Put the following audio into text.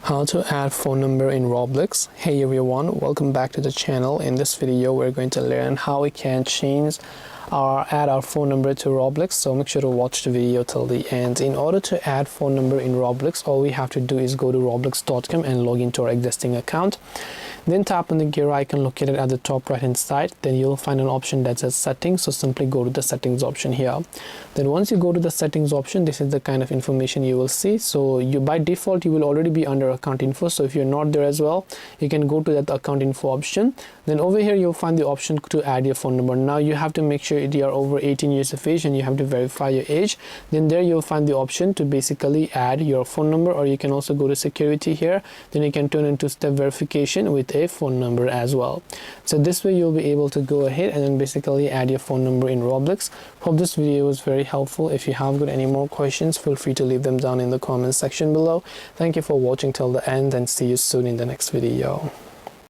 How to add phone number in Roblox. Hey everyone, welcome back to the channel. In this video we're going to learn how we can change or add our phone number to Roblox, so make sure to watch the video till the end. In order to add phone number in Roblox, all we have to do is go to roblox.com and log into our existing account. Then tap on the gear icon located at the top right hand side. Then you'll find an option that says settings, so simply go to the settings option here. Then once you go to the settings option, this is the kind of information you will see. So you by default you will already be under account info, so if you're not there as well, you can go to that account info option. Then over here you'll find the option to add your phone number. Now you have to make sure you are over 18 years of age and you have to verify your age. Then there you'll find the option to basically add your phone number, or you can also go to security here. Then you can turn into step verification with a phone number as well. So this way you'll be able to go ahead and then basically add your phone number in Roblox. Hope this video was very helpful. If you have got any more questions, feel free to leave them down in the comment section below. Thank you for watching till the end and see you soon in the next video.